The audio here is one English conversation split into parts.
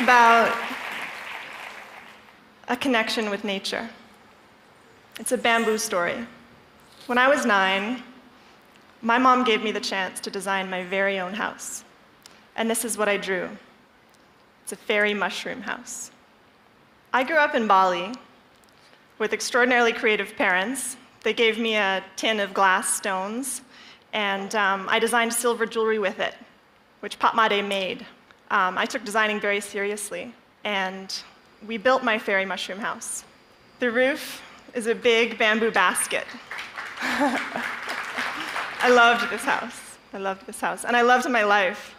about a connection with nature. It's a bamboo story. When I was 9, my mom gave me the chance to design my very own house. And this is what I drew. It's a fairy mushroom house. I grew up in Bali with extraordinarily creative parents. They gave me a tin of glass stones, and I designed silver jewelry with it, which Patmade made. I took designing very seriously, and we built my fairy mushroom house. The roof is a big bamboo basket. I loved this house. I loved this house, and I loved my life.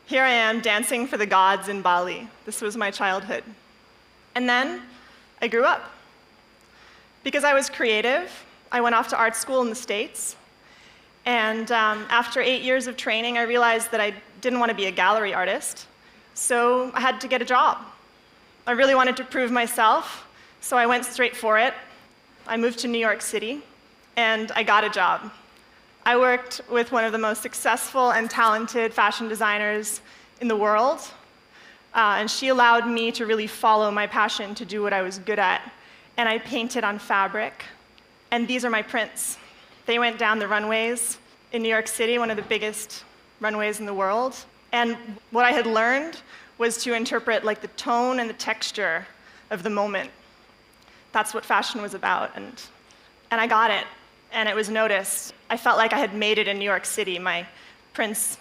Here I am dancing for the gods in Bali. This was my childhood. And then I grew up. Because I was creative, I went off to art school in the States. And after 8 years of training, I realized that I didn't want to be a gallery artist, so I had to get a job. I really wanted to prove myself, so I went straight for it. I moved to New York City, and I got a job. I worked with one of the most successful and talented fashion designers in the world, and she allowed me to really follow my passion to do what I was good at. And I painted on fabric, and these are my prints. They went down the runways in New York City, one of the biggest runways in the world. And what I had learned was to interpret like the tone and the texture of the moment. That's what fashion was about, and I got it, and it was noticed. I felt like I had made it in New York City. My prints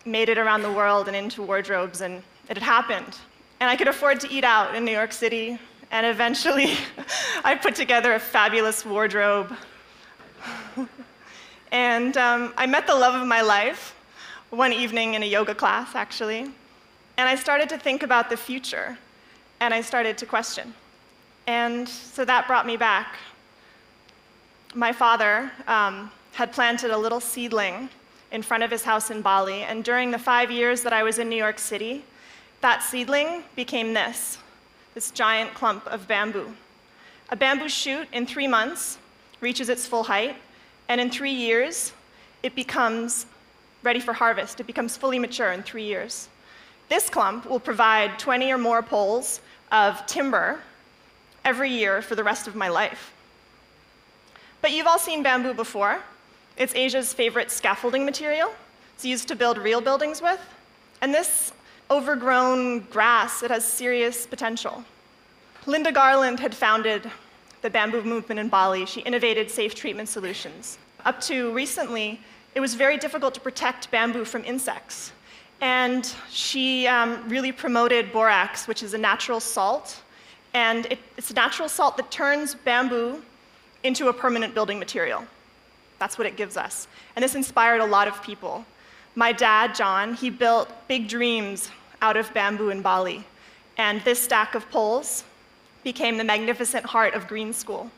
made it around the world and into wardrobes, and it had happened. And I could afford to eat out in New York City, and eventually I put together a fabulous wardrobe. And I met the love of my life one evening in a yoga class, actually. And I started to think about the future, and I started to question. And so that brought me back. My father had planted a little seedling in front of his house in Bali, and during the 5 years that I was in New York City, that seedling became this giant clump of bamboo. A bamboo shoot in 3 months reaches its full height, and in 3 years, it becomes ready for harvest. It becomes fully mature in 3 years. This clump will provide 20 or more poles of timber every year for the rest of my life. But you've all seen bamboo before. It's Asia's favorite scaffolding material. It's used to build real buildings with. And this overgrown grass, it has serious potential. Linda Garland had founded the bamboo movement in Bali. She innovated safe treatment solutions. Up to recently, it was very difficult to protect bamboo from insects. And she really promoted borax, which is a natural salt. And it's a natural salt that turns bamboo into a permanent building material. That's what it gives us. And this inspired a lot of people. My dad, John, he built big dreams out of bamboo in Bali. And this stack of poles became the magnificent heart of Green School.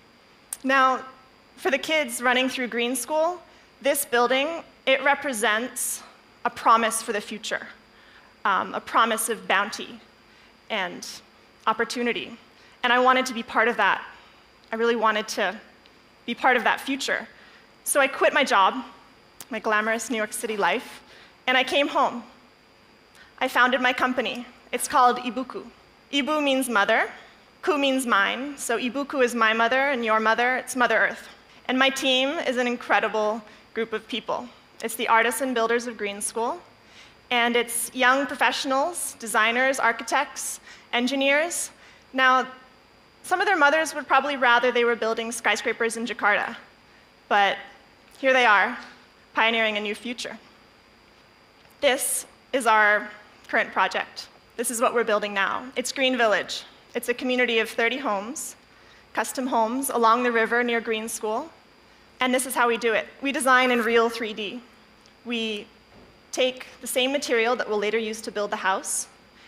Now, for the kids running through Green School, this building, it represents a promise for the future, a promise of bounty and opportunity. And I wanted to be part of that. I really wanted to be part of that future. So I quit my job, my glamorous New York City life, and I came home. I founded my company. It's called Ibuku. Ibu means mother, Ku means mine, so Ibuku is my mother and your mother, it's Mother Earth. And my team is an incredible group of people. It's the artists and builders of Green School, and it's young professionals, designers, architects, engineers. Now, some of their mothers would probably rather they were building skyscrapers in Jakarta, but here they are, pioneering a new future. This is our current project. This is what we're building now. It's Green Village. It's a community of 30 homes, custom homes along the river near Green School. And this is how we do it. We design in real 3D. We take the same material that we'll later use to build the house,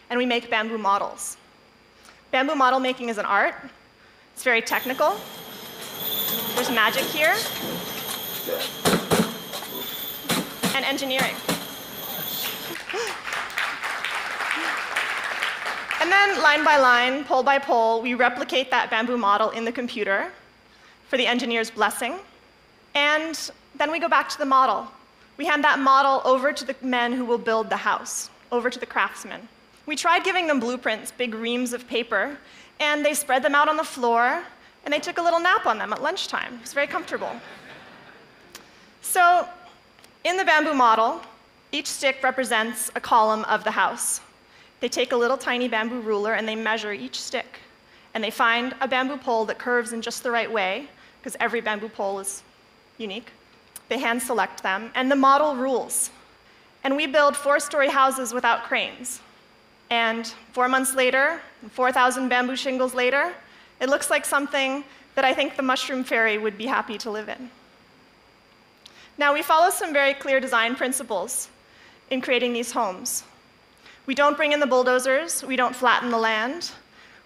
and we make bamboo models. Bamboo model making is an art. It's very technical. There's magic here. And engineering. And then line by line, pole by pole, we replicate that bamboo model in the computer for the engineer's blessing. And then we go back to the model. We hand that model over to the men who will build the house, over to the craftsmen. We tried giving them blueprints, big reams of paper, and they spread them out on the floor, and they took a little nap on them at lunchtime. It was very comfortable. So, in the bamboo model, each stick represents a column of the house. They take a little tiny bamboo ruler and they measure each stick. And they find a bamboo pole that curves in just the right way, because every bamboo pole is unique. They hand select them, and the model rules. And we build 4-story houses without cranes. And 4 months later, 4,000 bamboo shingles later, it looks like something that I think the mushroom fairy would be happy to live in. Now, we follow some very clear design principles in creating these homes. We don't bring in the bulldozers, we don't flatten the land.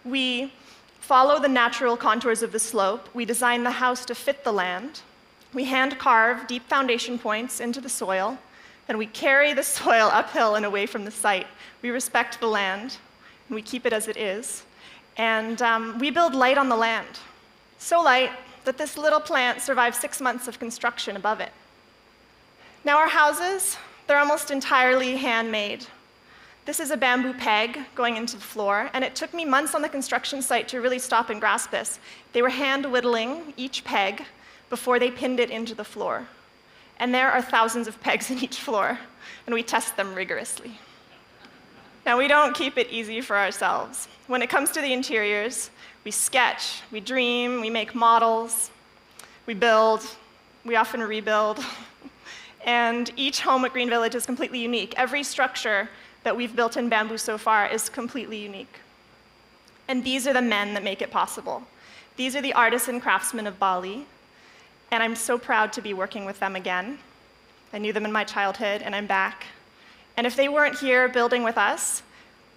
We follow the natural contours of the slope. We design the house to fit the land. We hand carve deep foundation points into the soil, and we carry the soil uphill and away from the site. We respect the land, and we keep it as it is. And we build light on the land, so light that this little plant survived 6 months of construction above it. Now, our houses, they're almost entirely handmade. This is a bamboo peg going into the floor, and it took me months on the construction site to really stop and grasp this. They were hand whittling each peg before they pinned it into the floor. And there are thousands of pegs in each floor, and we test them rigorously. Now, we don't keep it easy for ourselves. When it comes to the interiors, we sketch, we dream, we make models, we build, we often rebuild. And each home at Green Village is completely unique. Every structure that we've built in bamboo so far is completely unique. And these are the men that make it possible. These are the artists and craftsmen of Bali, and I'm so proud to be working with them again. I knew them in my childhood, and I'm back. And if they weren't here building with us,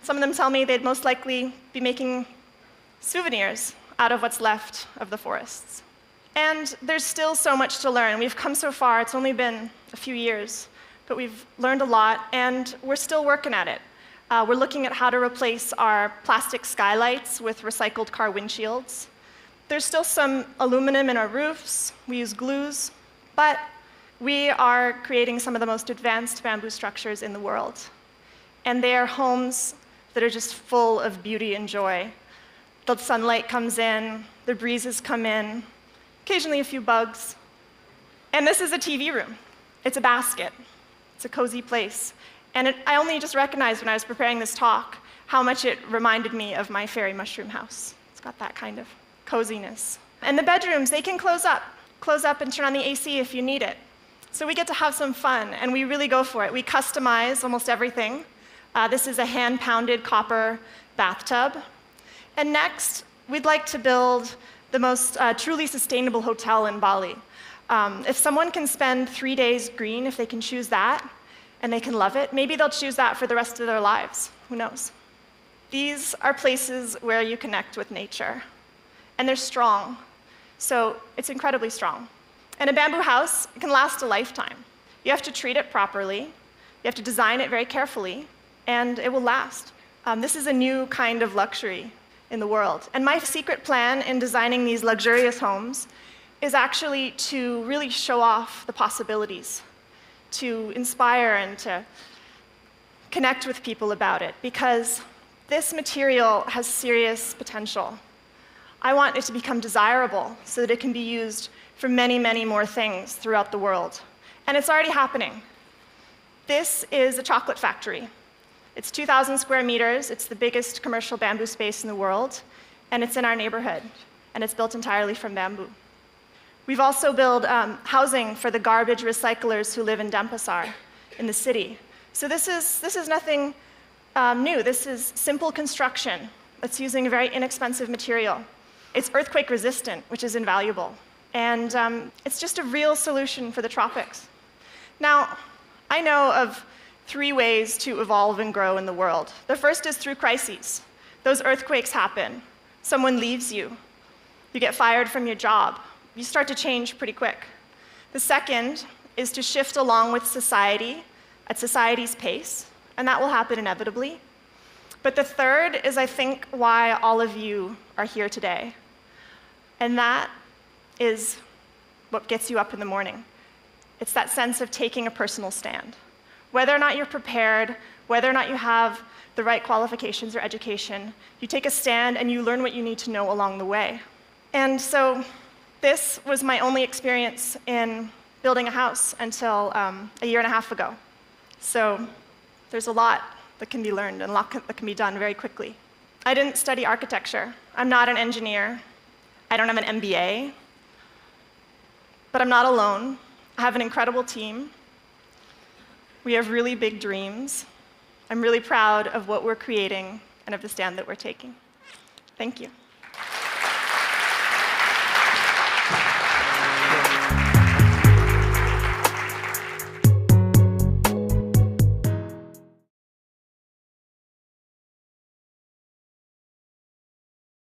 some of them tell me they'd most likely be making souvenirs out of what's left of the forests. And there's still so much to learn. We've come so far. It's only been a few years, but we've learned a lot, and we're still working at it. We're looking at how to replace our plastic skylights with recycled car windshields. There's still some aluminum in our roofs. We use glues, but we are creating some of the most advanced bamboo structures in the world. And they are homes that are just full of beauty and joy. The sunlight comes in, the breezes come in, occasionally a few bugs. And this is a TV room. It's a basket. It's a cozy place. And I only just recognized when I was preparing this talk how much it reminded me of my fairy mushroom house. It's got that kind of coziness. And the bedrooms, they can close up and turn on the AC if you need it. So we get to have some fun, and we really go for it. We customize almost everything. This is a hand-pounded copper bathtub. And next, we'd like to build the most truly sustainable hotel in Bali. If someone can spend 3 days green, if they can choose that, and they can love it, maybe they'll choose that for the rest of their lives. Who knows? These are places where you connect with nature. And they're strong. So it's incredibly strong. And a bamboo house can last a lifetime. You have to treat it properly. You have to design it very carefully, and it will last. This is a new kind of luxury in the world. And my secret plan in designing these luxurious homes is actually to really show off the possibilities, to inspire and to connect with people about it, because this material has serious potential. I want it to become desirable so that it can be used for many, many more things throughout the world. And it's already happening. This is a chocolate factory. It's 2,000 square meters. It's the biggest commercial bamboo space in the world, and it's in our neighborhood, and it's built entirely from bamboo. We've also built housing for the garbage recyclers who live in Denpasar, in the city. So this is nothing new. This is simple construction that's using a very inexpensive material. It's earthquake resistant, which is invaluable. And it's just a real solution for the tropics. Now, I know of 3 ways to evolve and grow in the world. The first is through crises. Those earthquakes happen. Someone leaves you. You get fired from your job. You start to change pretty quick. The second is to shift along with society at society's pace, and that will happen inevitably. But the third is, I think, why all of you are here today. And that is what gets you up in the morning. It's that sense of taking a personal stand. Whether or not you're prepared, whether or not you have the right qualifications or education. You take a stand and you learn what you need to know along the way. And so this was my only experience in building a house until a year and a half ago. So there's a lot that can be learned and a lot that can be done very quickly. I didn't study architecture. I'm not an engineer. I don't have an MBA. But I'm not alone. I have an incredible team. We have really big dreams. I'm really proud of what we're creating and of the stand that we're taking. Thank you.